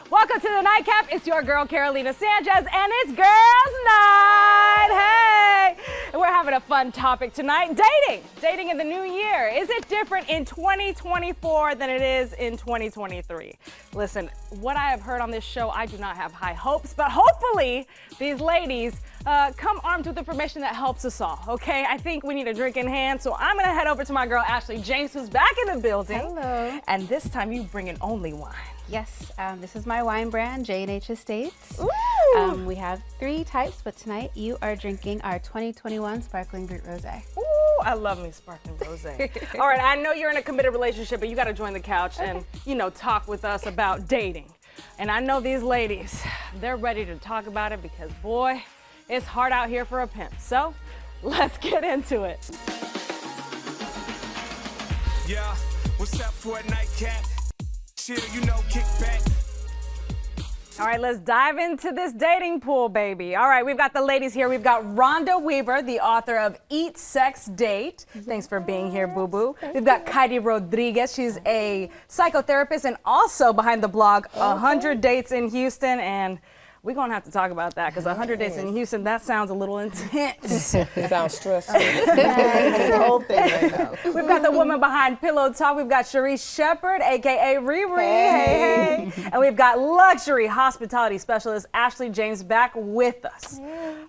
Welcome to the Nightcap. It's your girl, Carolina Sanchez, and it's Girls Night. Hey! And we're having a fun topic tonight. Dating. Dating in the new year. Is it different in 2024 than it is in 2023? Listen, what I have heard on this show, I do not have high hopes, but hopefully these ladies come armed with information that helps us all, okay? I think we need a drink in hand, so I'm gonna head over to my girl, Ashley James, who's back in the building. Hello. And this time you bring in only wine. Yes, this is my wine brand, J&H Estates. Ooh. We have 3 types, but tonight you are drinking our 2021 Sparkling Brut Rosé. Ooh, I love me sparkling rosé. All right, I know you're in a committed relationship, but you gotta join the couch and, talk with us about dating. And I know these ladies, they're ready to talk about it because, boy, it's hard out here for a pimp. So, let's get into it. Yeah, what's up for a nightcap? Chill, kick back. All right, let's dive into this dating pool, baby. All right, we've got the ladies here. We've got Rhonda Weaver, the author of Eat, Sex, Date. Thanks for being here, boo-boo. We've got Kaidi Rodriguez. She's a psychotherapist and also behind the blog 100 Dates in Houston. And we're going to have to talk about that because 100 Dates in Houston, that sounds a little intense. It sounds stressful. The whole thing right now. We've got the woman behind Pillow Talk. We've got Sharice Shepherd, a.k.a. Riri. Hey. And we've got luxury hospitality specialist Ashley James back with us.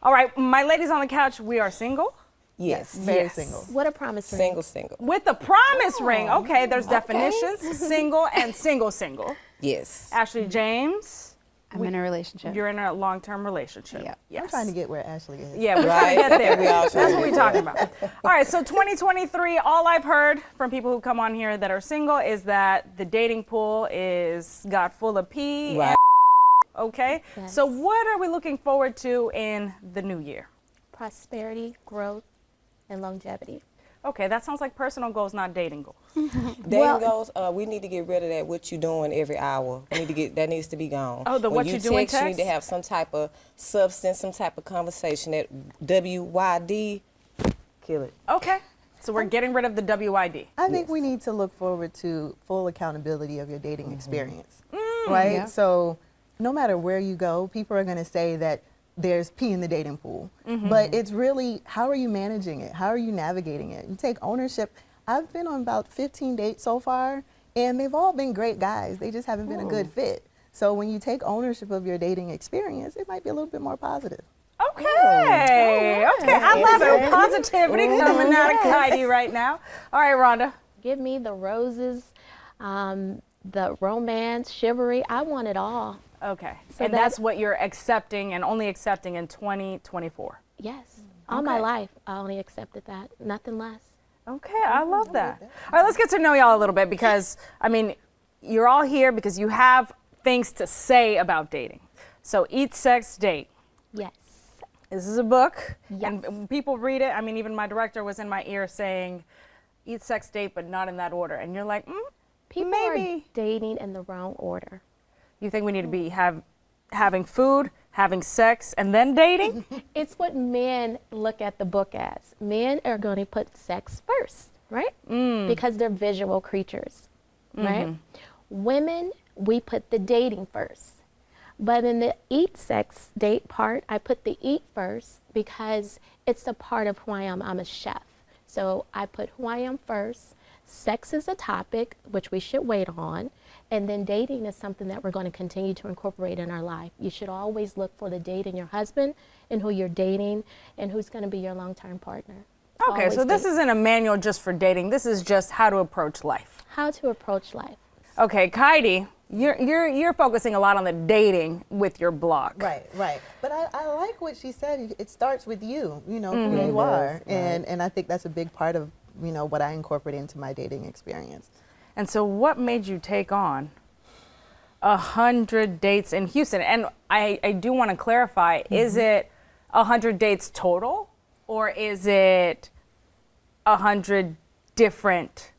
All right, my ladies on the couch, we are single. Yes. Very single. What a promise ring. Single. With the promise ring. Okay, there's definitions. Single and single. Yes. Ashley James. I'm in a relationship. You're in a long-term relationship. Yeah. Yes. I'm trying to get where Ashley is. Yeah, we're trying to get there. We all That's trying what to we're get talking about. All right, so 2023, all I've heard from people who come on here that are single is that the dating pool is got full of pee. Right. And okay, Yes. so what are we looking forward to in the new year? Prosperity, growth, and longevity. Okay, that sounds like personal goals, not dating goals. Dating goals, we need to get rid of that what you doing every hour. We need to get that needs to be gone. Oh, the when what you doing text, you need text? to have some type of substance, some type of conversation. That WYD, kill it. Okay, so we're getting rid of the WID. I think we need to look forward to full accountability of your dating experience, right? Yeah. So no matter where you go, people are going to say that there's pee in the dating pool, but it's really, how are you managing it? How are you navigating it? You take ownership. I've been on about 15 dates so far, and they've all been great guys. They just haven't been a good fit. So when you take ownership of your dating experience, it might be a little bit more positive. Okay, I love it. Positivity coming out of Kaidi right now. All right, Rhonda. Give me the roses, the romance, chivalry. I want it all. Okay, So and that's what you're accepting and only accepting in 2024. Yes. All my life, I only accepted that. Nothing less. Okay, I love that. All right, let's get to know y'all a little bit because, you're all here because you have things to say about dating. So Eat, Sex, Date. Yes. This is a book, Yes. and when people read it, even my director was in my ear saying, Eat, Sex, Date, but not in that order. And you're like, People are maybe. dating in the wrong order. You think we need to be having food, having sex, and then dating? It's what men look at the book as. Men are going to put sex first, right? Because they're visual creatures, right? Women, we put the dating first. But in the eat, sex, date part, I put the eat first because it's a part of who I am. I'm a chef. So I put who I am first. Sex is a topic, which we should wait on. And then dating is something that we're going to continue to incorporate in our life. You should always look for the date in your husband and who you're dating and who's going to be your long-term partner. Okay, Always so this date. isn't a manual just for dating. This is just how to approach life. How to approach life. Okay, Kaidi, you're focusing a lot on the dating with your blog. Right. But I like what she said. It starts with you, who you are. And I think that's a big part of, what I incorporate into my dating experience. And so what made you take on 100 dates in Houston? And I do want to clarify, is it 100 dates total or is it 100 different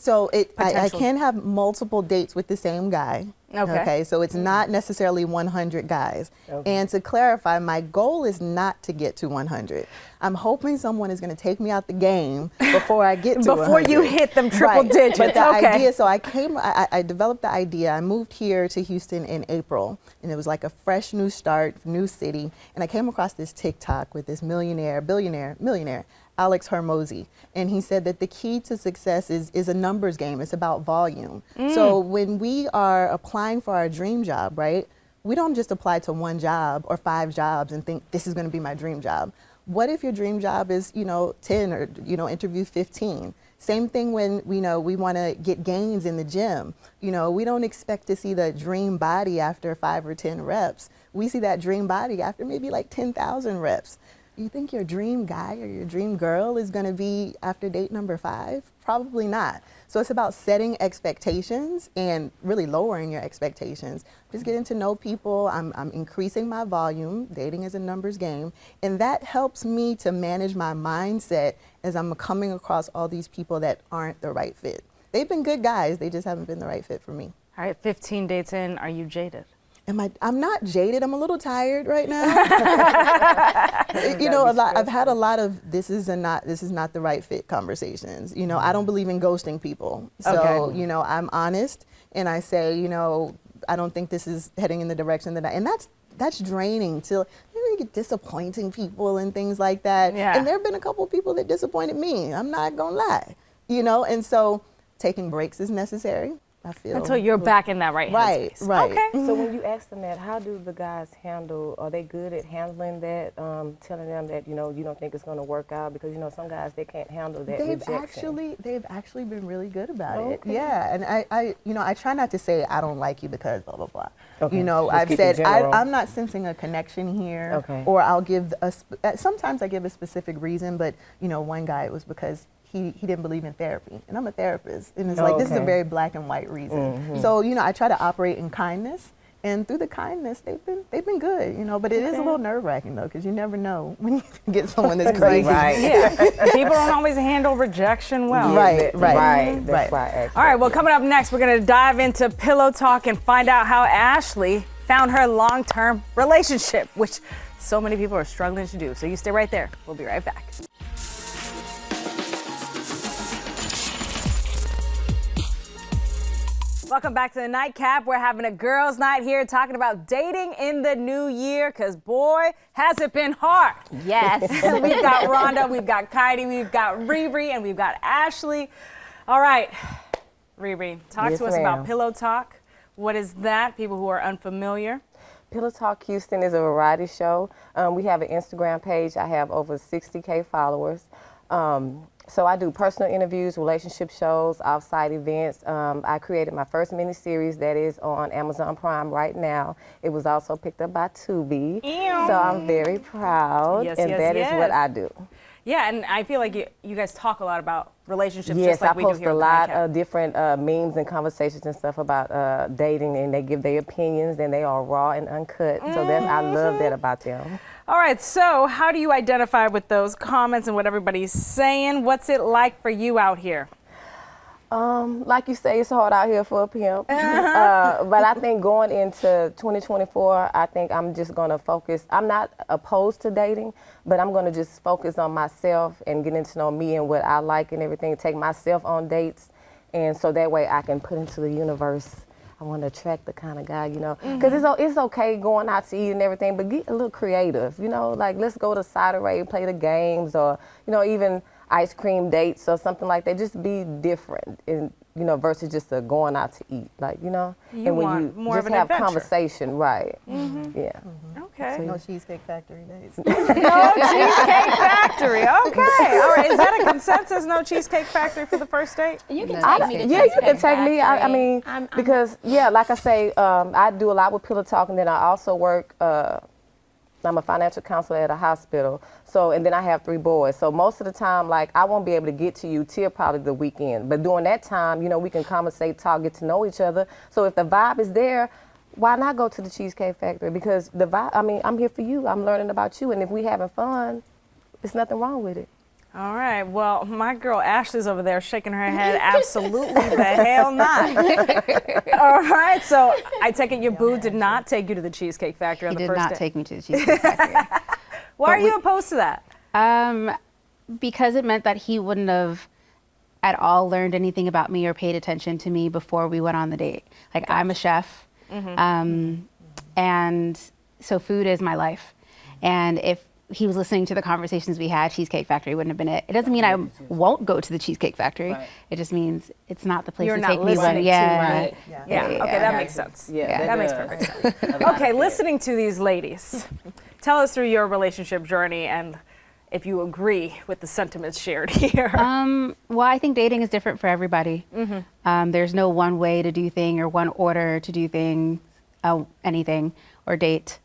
So I Potential. can have multiple dates with the same guy. Okay. So it's not necessarily 100 guys. And to clarify, my goal is not to get to 100. I'm hoping someone is going to take me out the game before I get to 100. Before you hit them triple digits. But the Okay. idea, so I developed the idea. I moved here to Houston in April, and it was like a fresh new start, new city. And I came across this TikTok with this millionaire, Alex Hormozy, and he said that the key to success is a numbers game. It's about volume. So when we are applying for our dream job, right, we don't just apply to one job or 5 jobs and think this is going to be my dream job. What if your dream job is, 10 or, interview 15? Same thing when we want to get gains in the gym. We don't expect to see the dream body after 5 or 10 reps. We see that dream body after maybe like 10,000 reps. You think your dream guy or your dream girl is going to be after date number 5? Probably not. So it's about setting expectations and really lowering your expectations. Just getting to know people. I'm increasing my volume. Dating is a numbers game. And that helps me to manage my mindset as I'm coming across all these people that aren't the right fit. They've been good guys. They just haven't been the right fit for me. All right, 15 dates in, are you jaded? I'm not jaded. I'm a little tired right now. I've had a lot of this is not the right fit conversations. I don't believe in ghosting people. So, Okay. I'm honest and I say, I don't think this is heading in the direction that and that's draining till you get disappointing people and things like that. Yeah. And there have been a couple of people that disappointed me. I'm not gonna lie. And so taking breaks is necessary. I feel Until you're back in that right headspace. Right. Okay. So when you ask them that, how do the guys handle, are they good at handling that, telling them that, you don't think it's going to work out? Because, some guys, they can't handle that rejection. They've actually been really good about it. Okay. Yeah, and I try not to say I don't like you because blah, blah, blah. Okay. Just I've keep said it general. I'm not sensing a connection here. Okay. Or I'll give sometimes I give a specific reason, but, one guy, it was because he didn't believe in therapy. And I'm a therapist. And it's like, this is a Okay. very black and white reason. So, I try to operate in kindness. And through the kindness, they've been good, but it is a little nerve-wracking, though, because you never know when you get someone that's crazy. Right. Yeah, people don't always handle rejection well. Right. That's why I asked. All right, well, coming up next, we're going to dive into pillow talk and find out how Ashley found her long-term relationship, which so many people are struggling to do. So you stay right there. We'll be right back. Welcome back to the Nightcap. We're having a girls' night here talking about dating in the new year, because boy, has it been hard. Yes. We've got Rhonda, we've got Kaidi, we've got Riri, and we've got Ashley. All right, Riri, talk Yes, to us ma'am. about Pillow Talk. What is that? People who are unfamiliar. Pillow Talk Houston is a variety show. We have an Instagram page. I have over 60K followers. So I do personal interviews, relationship shows, off-site events. I created my first mini-series that is on Amazon Prime right now. It was also picked up by Tubi. Ew. So I'm very proud, Yes, and yes, that is what yes. I do. Yeah, and I feel like you guys talk a lot about relationships, Yes, just like I we do post here a at the lot Nightcap. of different memes and conversations and stuff about dating, and they give their opinions, and they are raw and uncut. So I love that about them. All right, so how do you identify with those comments and what everybody's saying? What's it like for you out here? Like you say, it's hard out here for a pimp. But I think going into 2024, I think I'm just going to focus. I'm not opposed to dating, but I'm going to just focus on myself and getting to know me and what I like and everything. Take myself on dates, and so that way I can put into the universe. I want to attract the kind of guy, because it's okay going out to eat and everything, but get a little creative, like let's go to Cider play the games, or, even ice cream dates or something like that. Just be different, and versus just going out to eat, You and when want you more of just an have adventure. conversation, right? Yeah. Okay. No Cheesecake Factory days. No Cheesecake Factory. Okay. All right. Is that a consensus? No Cheesecake Factory for the first date? You can I- take me to yeah, you can Cheesecake take me. I Factory. mean, I'm- because like I say, I do a lot with Pillow Talk, and then I also work. I'm a financial counselor at a hospital. So, and then I have 3 boys. So most of the time, like, I won't be able to get to you till probably the weekend. But during that time, we can conversate, talk, get to know each other. So if the vibe is there, why not go to the Cheesecake Factory? Because the vibe, I'm here for you. I'm learning about you. And if we having fun, there's nothing wrong with it. All right. Well, my girl Ashley's over there shaking her head. Absolutely the hell not. All right. So I take it your boo did not take you to the Cheesecake Factory on He the did first not day. take me to the Cheesecake Factory. Why are you opposed to that? Because it meant that he wouldn't have at all learned anything about me or paid attention to me before we went on the date. Like, I'm a chef, and so food is my life. And if he was listening to the conversations we had, Cheesecake Factory wouldn't have been it. It doesn't mean I won't go to the Cheesecake Factory. Right. It just means it's not the place You're to not take me. listening to Yeah. Yeah. Okay, that makes sense. Yeah, That makes perfect sense. Okay, listening to these ladies, tell us through your relationship journey and if you agree with the sentiments shared here. Well, I think dating is different for everybody. There's no one way to do thing or one order to do things, anything or date.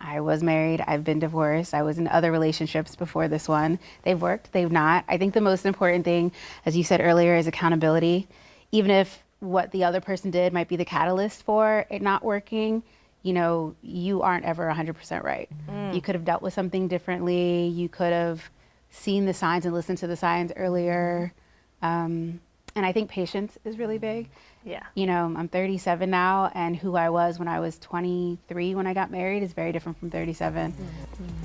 I was married, I've been divorced, I was in other relationships before this one. They've worked, they've not. I think the most important thing, as you said earlier, is accountability. Even if what the other person did might be the catalyst for it not working, you know, you aren't ever 100% right. You could have dealt with something differently. You could have seen the signs and listened to the signs earlier. And I think patience is really big. Yeah. You know, I'm 37 now, and who I was when I was 23 when I got married is very different from 37.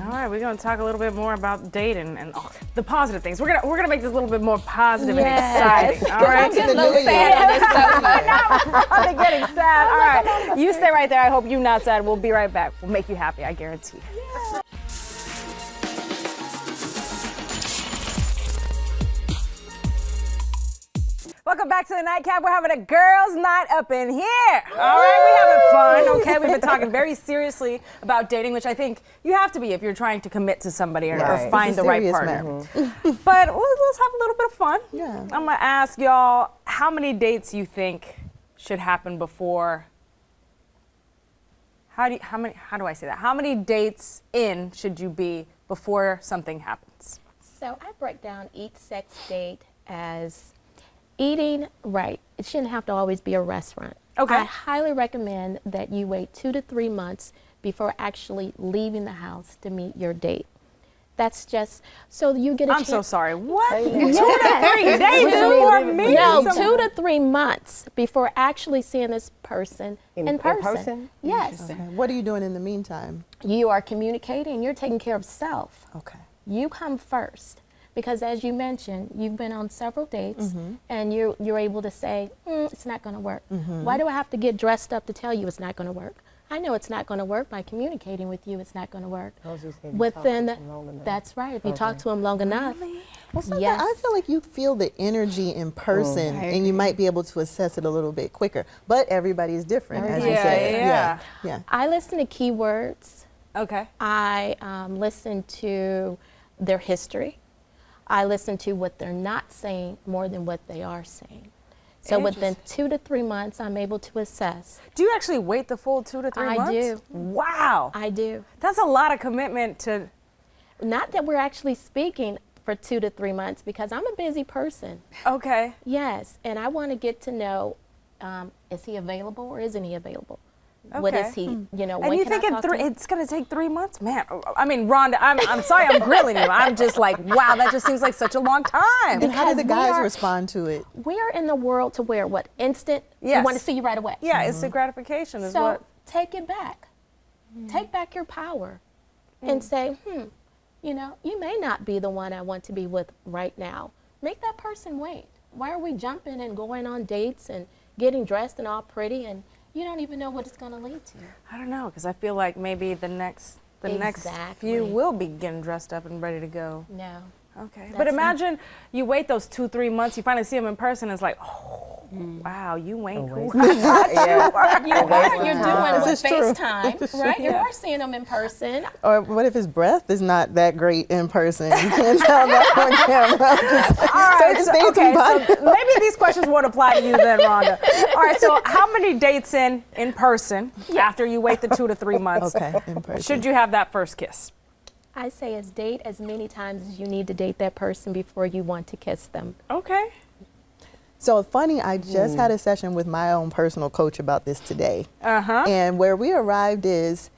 All right, we're going to talk a little bit more about dating and the positive things. We're gonna make this a little bit more positive and exciting. All right. I'm getting a little sad on this sofa. I'm getting sad. All right, you stay right there. I hope you're not sad. We'll be right back. We'll make you happy. I guarantee. Welcome back to the Nightcap. We're having a girls' night up in here. All right, we having fun, okay? We've been talking very seriously about dating, which I think you have to be if you're trying to commit to somebody or Right. find It's a the right serious partner. matter. But let's have a little bit of fun. Yeah. I'm gonna ask y'all how many dates you think should happen before. How do I say that? How many dates in should you be before something happens? So I break down each sex date as eating right. It shouldn't have to always be a restaurant. Okay. I highly recommend that you wait 2 to 3 months before actually leaving the house to meet your date. That's just so you get a I'm chance. so sorry. What? 2 to Yes. 3 days before me? No, 2 to 3 months before actually seeing this person in person. person? Yes. Okay. What are you doing in the meantime? You are communicating. You're taking care of self. Okay. You come first. Because as you mentioned, you've been on several dates and you're able to say, it's not going to work. Why do I have to get dressed up to tell you it's not going to work? I know it's not going to work by communicating with you. It's not going to work. That's right. If you talk to him long enough. Well, sometimes Yes. I feel like you feel the energy in person, and you might be able to assess it a little bit quicker. But everybody is different, as you Yeah, said. yeah. Yeah. I listen to keywords. Okay. I listen to their history. I listen to what they're not saying more than what they are saying. So within 2 to 3 months, I'm able to assess. Do you actually wait the full 2 to 3 I months? do. Wow. I do. That's a lot of commitment to. Not that we're actually speaking for 2 to 3 months because I'm a busy person. Okay. Yes, and I want to get to know, is he available or isn't he available? What Okay. is he, you know, And when you can I think talk to him? it's going to take 3 months? Man, I mean, Rhonda, I'm sorry I'm grilling you. I'm just like, wow, that just seems like such a long time. And how did the Because we guys are- respond to it? We are in the world to where what, instant? Yes. We want to see you right away. Yeah, instant gratification is So what. take it back. Take back your power and say, you know, you may not be the one I want to be with right now. Make that person wait. Why are we jumping and going on dates and getting dressed and all pretty and you don't even know what it's going to lead to? I don't know, because I feel like maybe the next Exactly. few will be getting dressed up and ready to go. No. Okay. That's But not- imagine you wait those 2-3 months, you finally see him in person, it's like, oh, wow, you ain't who Yeah. You are. You're doing This with is true. FaceTime, right? You are seeing them in person. Or what if his breath is not that great in person? You can't tell that on camera. All right, Certain so, things okay, about so maybe these questions won't apply to you then, Rhonda. All right, so how many dates in person after you wait the 2 to 3 months Okay, in person. should you have that first kiss? I say as date as many times as you need to date that person before you want to kiss them. Okay. So funny, I just had a session with my own personal coach about this today. Uh-huh. And where we arrived is,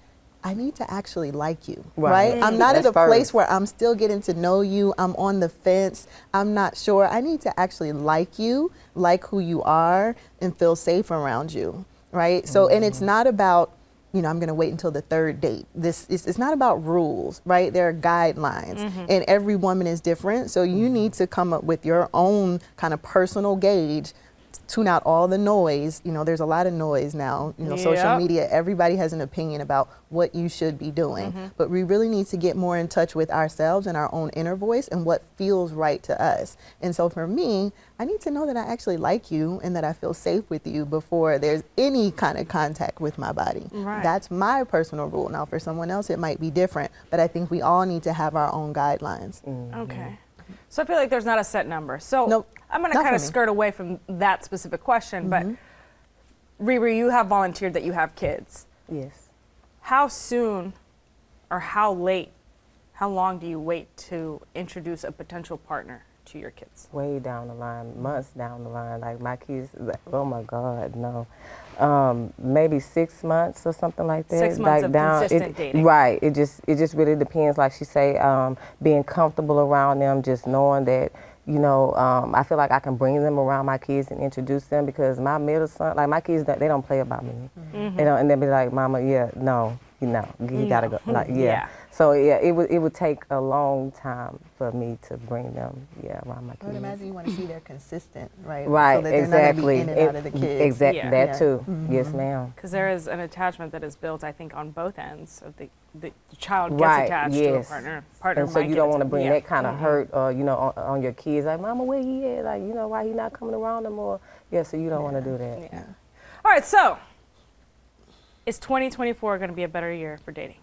I need to actually like you, Right. right? I'm not at That's a place first. where I'm still getting to know you. I'm on the fence. I'm not sure. I need to actually like you, like who you are, and feel safe around you, right? So, and it's not about, you know, I'm going to wait until the third date. It's not about rules, right? There are guidelines, and every woman is different. So you need to come up with your own kind of personal gauge, tune out all the noise. You know, there's a lot of noise now, you know, social Yep. media, everybody has an opinion about what you should be doing. But we really need to get more in touch with ourselves and our own inner voice and what feels right to us. And so for me, I need to know that I actually like you and that I feel safe with you before there's any kind of contact with my body. Right. That's my personal rule. Now for someone else, it might be different, but I think we all need to have our own guidelines. Okay. So I feel like there's not a set number. So Nope, I'm going to not kind for of me. skirt away from that specific question, but Riri, you have volunteered that you have kids. Yes. How soon or how late, how long do you wait to introduce a potential partner to your kids? Way down the line, months down the line. Like my kids, like, oh my God, no. Maybe 6 months or something like that. 6 months like of down, consistent dating. Right. It just really depends. Like she say, being comfortable around them, just knowing that, you know, I feel like I can bring them around my kids and introduce them, because my middle son, like my kids, they don't play about me. You know, and they'll be like, Mama, yeah, no, you know, you gotta go. Like, yeah. Yeah. So yeah, it would take a long time for me to bring them, around my I would kids. imagine you want to see they're consistent, right? Right, So that they're exactly. not gonna be in and out of the kids. Exactly, Yeah. that Yeah. too. Yes, ma'am. Because there is an attachment that is built, I think, on both ends. So the child gets Right, attached to a yes. partner And so might you get don't want to atta- bring yeah. that kind of hurt, you know, on your kids. Like, Mama, where he at? Like, you know, why he not coming around no more? Yeah, so you don't want to do that. Yeah. All right, so is 2024 going to be a better year for dating?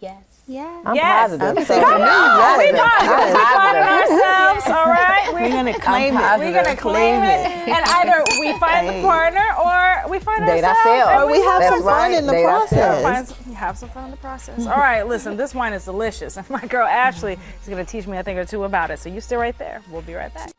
Yes. Yeah. I'm Yes. positive. So, Come on, we finding positive. ourselves, all right? We're gonna claim it. positive. We're going to claim it, and either we find the partner or we find Date ourselves. ourselves. and Or we have That's some fun right. in the Date ourselves. process. have some fun in the process. All right, listen, this wine is delicious, and my girl Ashley is going to teach me a thing or two about it. So you stay right there. We'll be right back.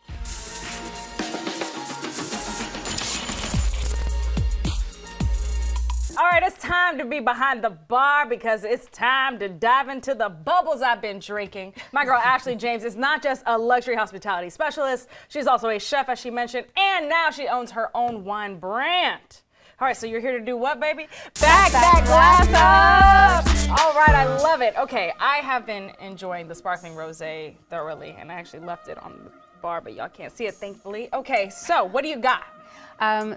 All right, it's time to be behind the bar because it's time to dive into the bubbles I've been drinking. My girl Ashley James is not just a luxury hospitality specialist, she's also a chef, as she mentioned, and now she owns her own wine brand. All right, so you're here to do what, baby? Back that glass up! All right, I love it. Okay, I have been enjoying the sparkling rosé thoroughly, and I actually left it on the bar, but y'all can't see it, thankfully. Okay, so what do you got?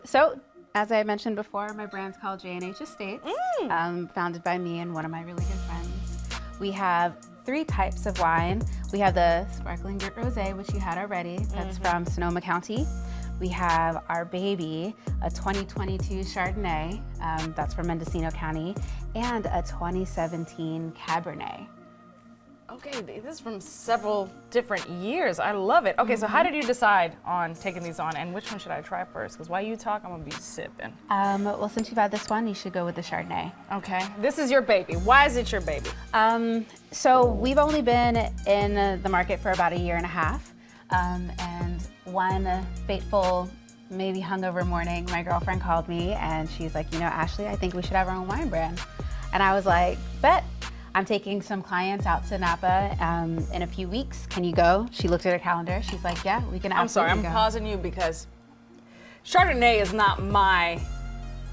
So, as I mentioned before, my brand's called J&H Estates, founded by me and one of my really good friends. We have 3 types of wine. We have the sparkling grit rosé, which you had already. That's from Sonoma County. We have our baby, a 2022 Chardonnay, that's from Mendocino County, and a 2017 Cabernet. Okay, this is from several different years. I love it. Okay, so how did you decide on taking these on, and which one should I try first? Because while you talk, I'm gonna be sipping. Well, since you've had this one, you should go with the Chardonnay. Okay, this is your baby. Why is it your baby? So we've only been in the market for about 1.5 years, and one fateful, maybe hungover morning, my girlfriend called me and she's like, you know, Ashley, I think we should have our own wine brand. And I was like, bet. I'm taking some clients out to Napa in a few weeks. Can you go? She looked at her calendar. She's like, yeah, we can I'm sorry, absolutely I'm go. pausing you because Chardonnay is not my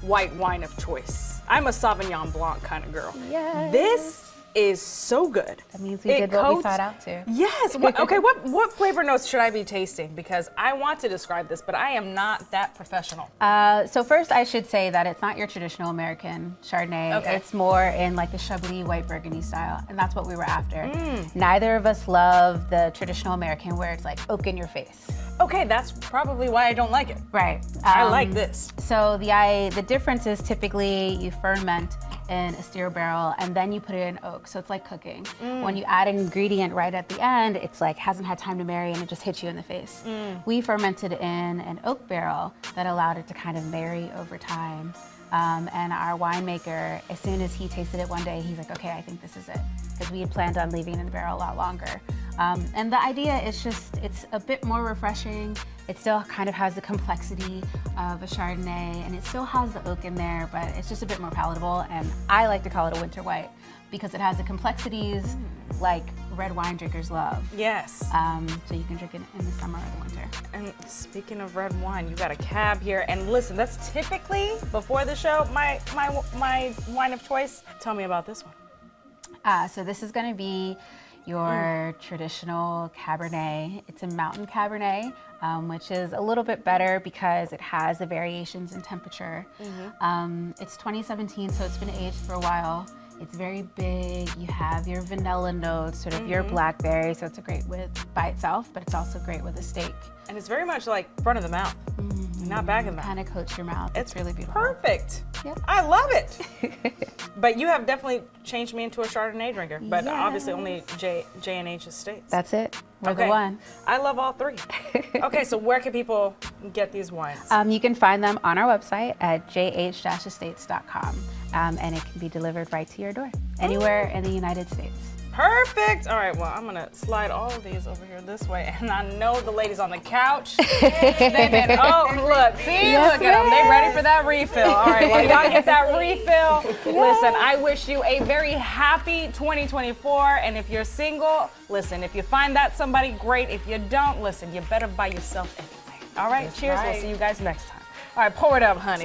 white wine of choice. I'm a Sauvignon Blanc kind of girl. Yes. This is so good. That means we did what we sought out to. Yes. Okay, what flavor notes should I be tasting? Because I want to describe this, but I am not that professional. So first I should say that it's not your traditional American Chardonnay. Okay. It's more in like the Chablis white Burgundy style, and that's what we were after. Neither of us love the traditional American where it's like oak in your face. Okay, that's probably why I don't like it. Right. I like this. So the difference is typically you ferment in a steel barrel and then you put it in oak. So it's like cooking. When you add an ingredient right at the end, it's like hasn't had time to marry and it just hits you in the face. We fermented in an oak barrel that allowed it to kind of marry over time. And our winemaker, as soon as he tasted it one day, he's like, okay, I think this is it. Because we had planned on leaving it in the barrel a lot longer. And the idea is just, it's a bit more refreshing. It still kind of has the complexity of a Chardonnay, and it still has the oak in there, but it's just a bit more palatable. And I like to call it a winter white because it has the complexities like red wine drinkers love. Yes. So you can drink it in the summer or the winter. And speaking of red wine, you got a cab here. And listen, that's typically, before the show, my wine of choice. Tell me about this one. So this is gonna be your traditional Cabernet. It's a mountain Cabernet, which is a little bit better because it has the variations in temperature. It's 2017, so it's been aged for a while. It's very big. You have your vanilla notes, sort of your blackberry, so it's a great with by itself, but it's also great with a steak. And it's very much like front of the mouth, not back of the mouth. Kind of coats your mouth. It's really beautiful. Perfect. Yep. I love it. But you have definitely changed me into a Chardonnay drinker, but obviously only J&H Estates. That's it. We're the one. I love all three. Okay, so where can people get these wines? You can find them on our website at jh-estates.com, and it can be delivered right to your door, anywhere in the United States. Perfect. All right, well, I'm gonna slide all of these over here this way, and I know the ladies on the couch. They've been, oh, look, see, look at them. They ready for that refill. All right, well, y'all get that refill. Listen, I wish you a very happy 2024, and if you're single, listen, if you find that somebody, great. If you don't, listen, you better buy yourself anyway. All right, cheers. We'll see you guys next time. All right, pour it up, honey.